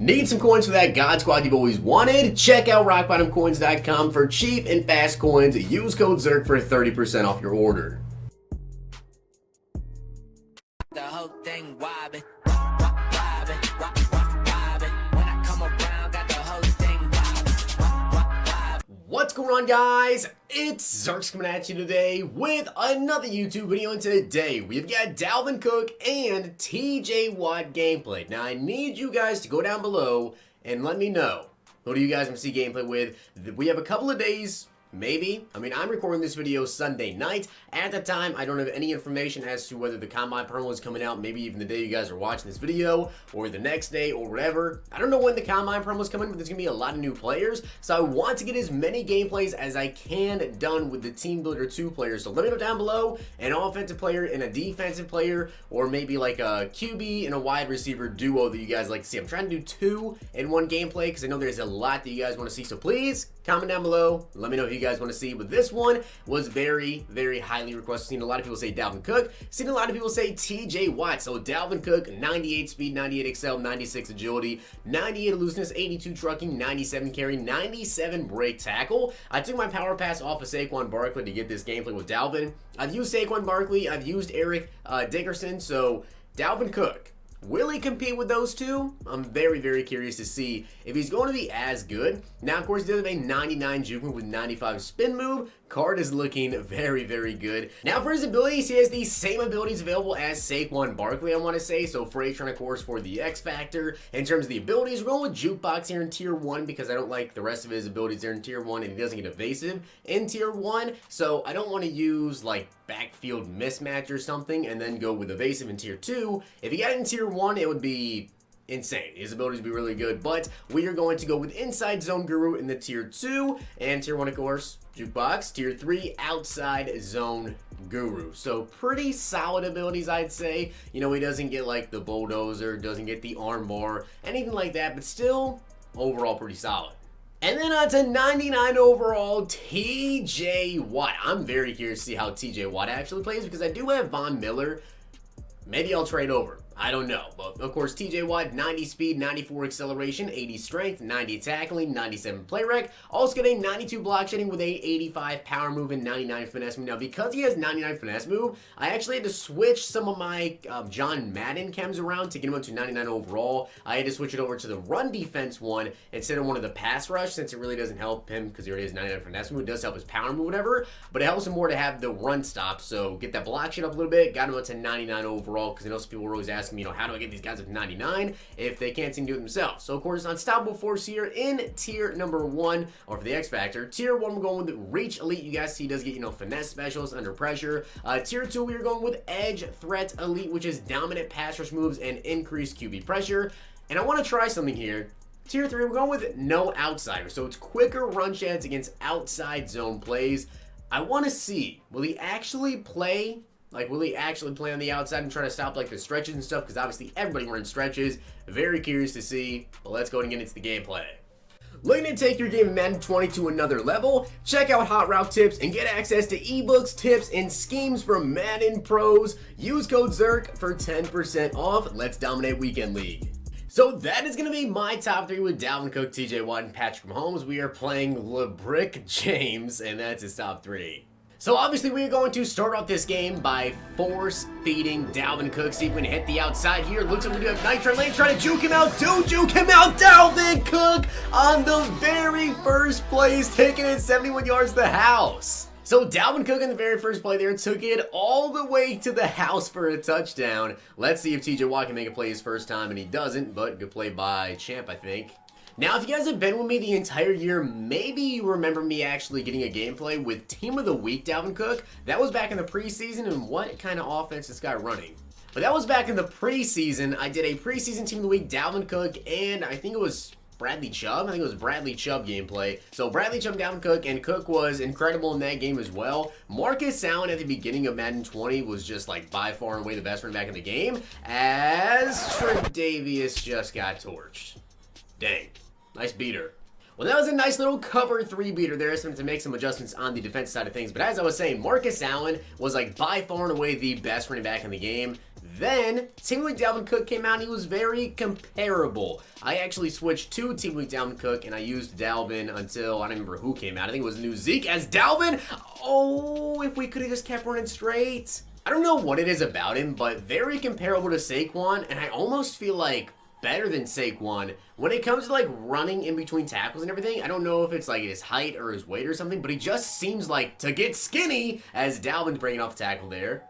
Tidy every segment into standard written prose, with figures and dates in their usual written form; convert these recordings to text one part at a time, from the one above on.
Need some coins for that God Squad you've always wanted? Check out rockbottomcoins.com for cheap and fast coins. Use code ZIRK for 30% off your order. The whole thing wobbin', wobbin'. When I come around, got the whole thing wobbin'. What's going on, guys? It's Zirksee coming at you today with another YouTube video, and today we've got Dalvin Cook and TJ Watt gameplay. Now, I need you guys to go down below and let me know who do you guys want to see gameplay with. We have a couple of days. Maybe. I mean, I'm recording this video Sunday night. At the time, I don't have any information as to whether the Combine promo is coming out, maybe even the day you guys are watching this video, or the next day, or whatever. I don't know when the Combine promo is coming, but there's going to be a lot of new players, so I want to get as many gameplays as I can done with the Team Builder 2 players. So let me know down below, an offensive player and a defensive player, or maybe like a QB and a wide receiver duo that you guys like to see. I'm trying to do 2 in one gameplay, because I know there's a lot that you guys want to see, so please comment down below. Let me know who you guys want to see. But this one was very, very highly requested. Seen a lot of people say Dalvin Cook. Seen a lot of people say TJ Watt. So Dalvin Cook, 98 speed, 98 excel, 96 agility, 98 looseness, 82 trucking, 97 carry, 97 break tackle. I took my power pass off of Saquon Barkley to get this gameplay with Dalvin. I've used Saquon Barkley. I've used Eric Dickerson. So Dalvin Cook, will he compete with those two? I'm very, very curious to see if he's going to be as good. Now, of course, he does have a 99 juke move with 95 spin move. Card is looking very, very good. Now, for his abilities, he has the same abilities available as Saquon Barkley, I want to say. So, Freighton, of course, for the X Factor. In terms of the abilities, we're going with Jukebox here in Tier 1 because I don't like the rest of his abilities there in Tier 1, and he doesn't get evasive in Tier 1. So, I don't want to use, like, backfield mismatch or something and then go with evasive in Tier 2. If he got it in Tier 1, it would be insane. His abilities would be really good, but we are going to go with Inside Zone Guru in the Tier 2, and Tier 1, of course, Jukebox. Tier 3, Outside Zone Guru. So pretty solid abilities, I'd say. You know, he doesn't get like the bulldozer, doesn't get the arm bar, anything like that, but still, overall pretty solid. And then on to 99 overall, TJ Watt. I'm very curious to see how TJ Watt actually plays because I do have Von Miller. Maybe I'll trade over. I don't know. But, of course, TJ Watt, 90 speed, 94 acceleration, 80 strength, 90 tackling, 97 play rec. Also got a 92 block shedding with a 85 power move and 99 finesse move. Now, because he has 99 finesse move, I actually had to switch some of my John Madden chems around to get him up to 99 overall. I had to switch it over to the run defense one instead of one of the pass rush, since it really doesn't help him because he already has 99 finesse move. It does help his power move, whatever, but it helps him more to have the run stop. So get that block shed up a little bit, got him up to 99 overall, because I know some people were always asking me, you know, how do I get these guys up to 99 if they can't seem to do it themselves? So, of course, Unstoppable Force here in tier number 1, or for the X Factor. Tier 1, we're going with Reach Elite. You guys see he does get, you know, finesse specials under pressure. Tier 2, we are going with Edge Threat Elite, which is dominant pass rush moves and increased QB pressure. And I want to try something here. Tier 3, we're going with No Outsider. So it's quicker run sheds against outside zone plays. I want to see, will he actually play? Like, will he actually play on the outside and try to stop, like, the stretches and stuff? Because obviously everybody runs stretches. Very curious to see. But let's go and get into the gameplay. Looking to take your game of Madden 20 to another level? Check out Hot Route Tips and get access to ebooks, tips, and schemes from Madden pros. Use code ZIRK for 10% off. Let's dominate Weekend League. So that is going to be my top 3 with Dalvin Cook, TJ Watt, and Patrick Mahomes. We are playing LeBrick James, and that's his top 3. So obviously we are going to start off this game by force feeding Dalvin Cook. See if we can hit the outside here. Looks like we do have Nitro Lane trying to juke him out. Do juke him out. Dalvin Cook on the very first plays, taking it 71 yards to the house. So Dalvin Cook in the very first play there took it all the way to the house for a touchdown. Let's see if TJ Watt can make a play his first time, and he doesn't, but good play by Champ, I think. Now, if you guys have been with me the entire year, maybe you remember me actually getting a gameplay with Team of the Week Dalvin Cook. That was back in the preseason, and what kind of offense this guy running? But that was back in the preseason. I did a preseason Team of the Week Dalvin Cook, and I think it was Bradley Chubb. I think it was Bradley Chubb gameplay. So Bradley Chubb, Dalvin Cook, and Cook was incredible in that game as well. Marcus Allen at the beginning of Madden 20 was just like by far and away the best running back in the game, as Tre'Davious just got torched. Dang. Nice beater. Well, that was a nice little cover 3 beater there, so to make some adjustments on the defense side of things. But as I was saying, Marcus Allen was like by far and away the best running back in the game. then Team Week Dalvin Cook came out and he was very comparable. I actually switched to Team Week Dalvin Cook and I used Dalvin until I don't remember who came out. I think it was the new Zeke as Dalvin. Oh, if we could have just kept running straight. I don't know what it is about him, but very comparable to Saquon, and I almost feel like better than Saquon when it comes to like running in between tackles and everything. I don't know if it's like his height or his weight or something, but he just seems like to get skinny as Dalvin's breaking off the tackle there.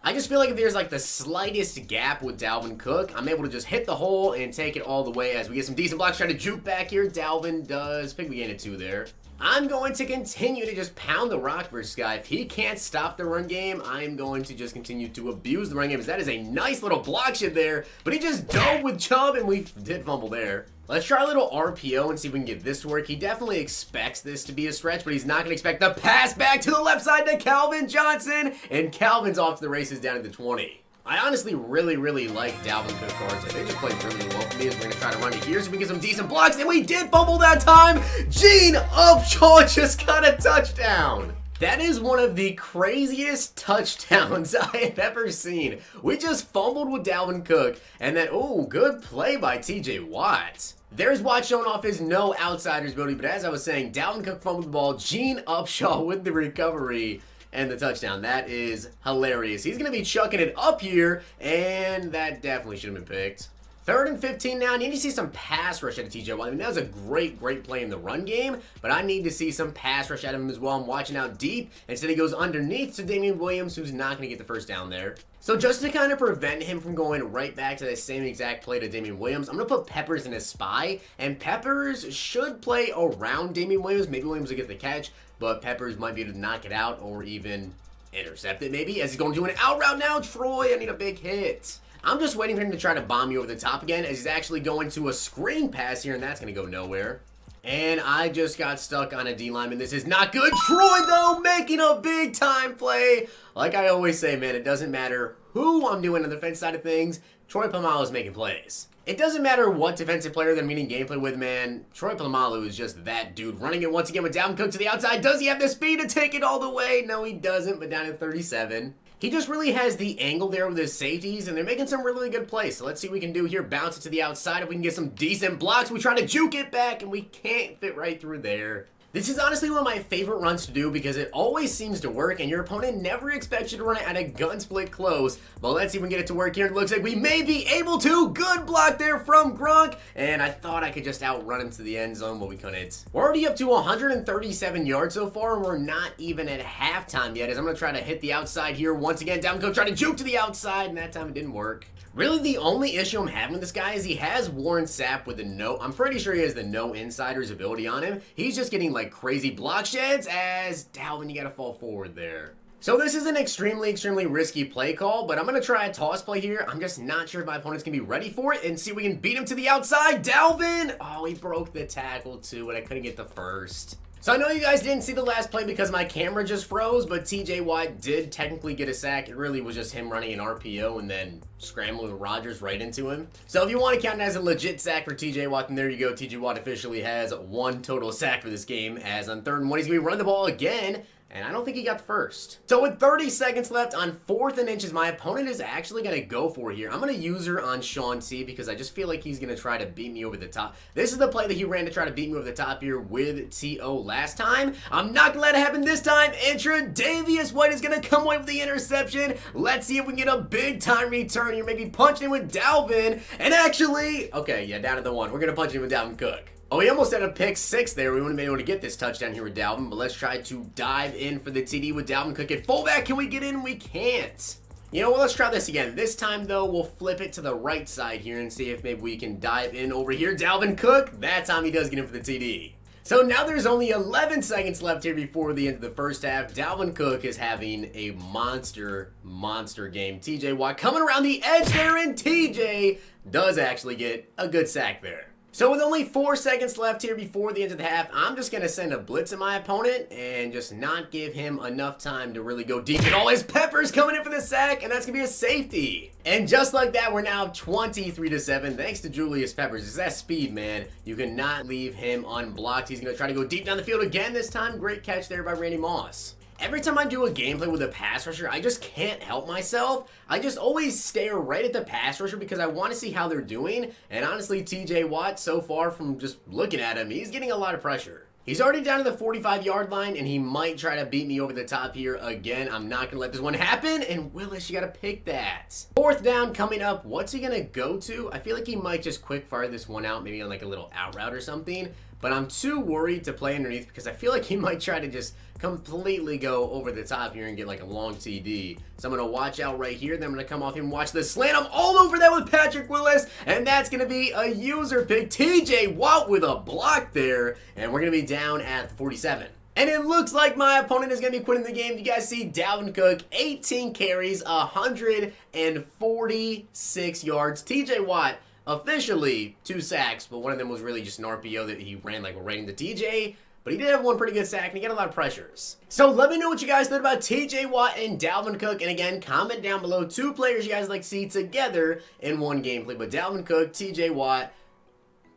I just feel like if there's like the slightest gap with Dalvin Cook, I'm able to just hit the hole and take it all the way as we get some decent blocks. Try to juke back here. Dalvin does pick me gain 2 there. I'm going to continue to just pound the rock versus this guy. If he can't stop the run game, I'm going to just continue to abuse the run game. Because that is a nice little block shit there. But he just dove with Chubb, and we did fumble there. Let's try a little RPO and see if we can get this to work. He definitely expects this to be a stretch, but he's not going to expect the pass back to the left side to Calvin Johnson. And Calvin's off to the races down at the 20. I honestly really like Dalvin Cook cards. They just play really well for me as we're going to try to run it here so we get some decent blocks. And we did fumble that time. Gene Upshaw just got a touchdown. That is one of the craziest touchdowns I have ever seen. We just fumbled with Dalvin Cook. And then, oh, good play by TJ Watt. There's Watt showing off his no outsiders ability. But as I was saying, Dalvin Cook fumbled the ball. Gene Upshaw with the recovery. And the touchdown. That is hilarious. He's going to be chucking it up here, and that definitely should have been picked. 3rd and 15 now. I need to see some pass rush out of TJ Watt. I mean, that was a great play in the run game, but I need to see some pass rush out of him as well. I'm watching out deep. Instead, he goes underneath to Damian Williams, who's not going to get the first down there. So just to kind of prevent him from going right back to that same exact play to Damian Williams, I'm going to put Peppers in a spy, and Peppers should play around Damian Williams. Maybe Williams will get the catch, but Peppers might be able to knock it out or even intercept it maybe. As he's going to do an out route now, Troy, I need a big hit. I'm just waiting for him to try to bomb me over the top again as he's actually going to a screen pass here, and that's going to go nowhere. And I just got stuck on a D lineman. This is not good. Troy, though, making a big-time play. Like I always say, man, it doesn't matter who I'm doing on the defense side of things. Troy Polamalu is making plays. It doesn't matter what defensive player they're meeting gameplay with, man. Troy Polamalu is just that dude. Running it once again with Dalvin Cook to the outside. Does he have the speed to take it all the way? No, he doesn't, but down at 37. He just really has the angle there with his safeties, and they're making some really good plays. So let's see what we can do here. Bounce it to the outside. If we can get some decent blocks, we try to juke it back, and we can't fit right through there. This is honestly one of my favorite runs to do because it always seems to work, and your opponent never expects you to run it at a gun split close. But let's see if we can get it to work here. It looks like we may be able to. Good block there from Gronk, and I thought I could just outrun him to the end zone, but we couldn't. We're already up to 137 yards so far, and we're not even at halftime yet, as I'm going to try to hit the outside here once again. Dalvin Cook trying to juke to the outside, and that time it didn't work. Really, the only issue I'm having with this guy is he has Warren Sapp with the no... I'm pretty sure he has the no insiders ability on him. He's just getting, like, crazy block sheds as... Dalvin, you gotta fall forward there. So this is an extremely risky play call, but I'm going to try a toss play here. I'm just not sure if my opponent's going to be ready for it and see if we can beat him to the outside. Dalvin! Oh, he broke the tackle, too, and I couldn't get the first. So I know you guys didn't see the last play because my camera just froze, but TJ Watt did technically get a sack. It really was just him running an RPO and then scrambling with Rodgers right into him. So if you want to count it as a legit sack for TJ Watt, then there you go. TJ Watt officially has 1 total sack for this game, as on 3rd and 1, he's going to be running the ball again. And I don't think he got the first. So with 30 seconds left on 4th and inches, my opponent is actually going to go for it here. I'm going to use her on Sean T because I just feel like he's going to try to beat me over the top. This is the play that he ran to try to beat me over the top here with T.O. last time. I'm not going to let it happen this time. Tre'Davious White is going to come away with the interception. Let's see if we can get a big time return here. Maybe punching in with Dalvin. And actually, okay, yeah, down at the 1. We're going to punch in with Dalvin Cook. Oh, he almost had a pick 6 there. We wouldn't have been able to get this touchdown here with Dalvin, but let's try to dive in for the TD with Dalvin Cook at fullback. Can we get in? We can't. You know what? Let's try this again. This time, though, we'll flip it to the right side here and see if maybe we can dive in over here. Dalvin Cook, that time he does get in for the TD. So now there's only 11 seconds left here before the end of the first half. Dalvin Cook is having a monster game. TJ Watt coming around the edge there, and TJ does actually get a good sack there. So with only 4 seconds left here before the end of the half, I'm just going to send a blitz at my opponent and just not give him enough time to really go deep. And all his Peppers coming in for the sack, and that's going to be a safety. And just like that, we're now 23-7 thanks to Julius Peppers. It's that speed, man. You cannot leave him unblocked. He's going to try to go deep down the field again this time. Great catch there by Randy Moss. every time I do a gameplay with a pass rusher, I just can't help myself. I just always stare right at the pass rusher because I want to see how they're doing. And honestly, TJ Watt, so far from just looking at him, he's getting a lot of pressure. He's already down to the 45-yard line, and he might try to beat me over the top here again. I'm not going to let this one happen, and Willis, you got to pick that. Fourth down coming up. What's he going to go to? I feel like he might just quick fire this one out, maybe on like a little out route or something, but I'm too worried to play underneath because I feel like he might try to just completely go over the top here and get like a long TD. So I'm going to watch out right here, then I'm going to come off here and watch this slant. I'm all over that with Patrick Willis, and that's going to be a user pick. TJ Watt with a block there, and we're going to be down at the 47. And it looks like my opponent is going to be quitting the game. You guys see Dalvin Cook, 18 carries, 146 yards. TJ Watt, officially 2 sacks, but one of them was really just an RPO that he ran like right into TJ. But he did have one pretty good sack, and he got a lot of pressures. So let me know what you guys thought about TJ Watt and Dalvin Cook. And again, comment down below 2 players you guys like to see together in one gameplay. But Dalvin Cook, TJ Watt,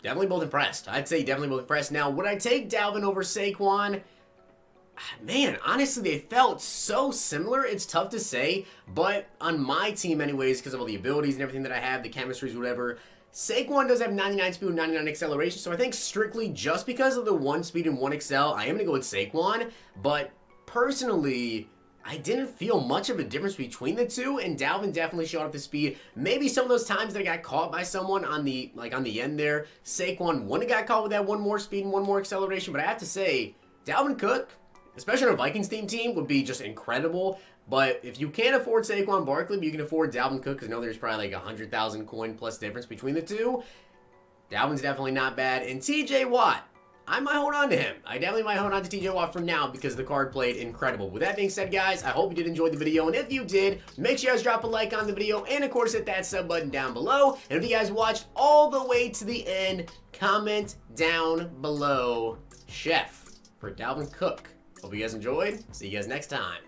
definitely both impressed. I'd say definitely both impressed. Now, would I take Dalvin over Saquon? Man, honestly, they felt so similar. It's tough to say. But on my team anyways, because of all the abilities and everything that I have, the chemistries, whatever, Saquon does have 99 speed and 99 acceleration, so I think strictly just because of the 1 speed and 1 excel, I am going to go with Saquon, but personally, I didn't feel much of a difference between the two, and Dalvin definitely showed off the speed. Maybe some of those times that I got caught by someone on the end there, Saquon wouldn't have got caught with that 1 more speed and 1 more acceleration, but I have to say, Dalvin Cook, especially on a Vikings team, would be just incredible. But if you can't afford Saquon Barkley, but you can afford Dalvin Cook, because I know there's probably like 100,000 coin plus difference between the two, Dalvin's definitely not bad. And TJ Watt, I might hold on to him. I definitely might hold on to TJ Watt for now because the card played incredible. With that being said, guys, I hope you did enjoy the video. And if you did, make sure you guys drop a like on the video. And, of course, hit that sub button down below. And if you guys watched all the way to the end, comment down below, Chef, for Dalvin Cook. Hope you guys enjoyed. See you guys next time.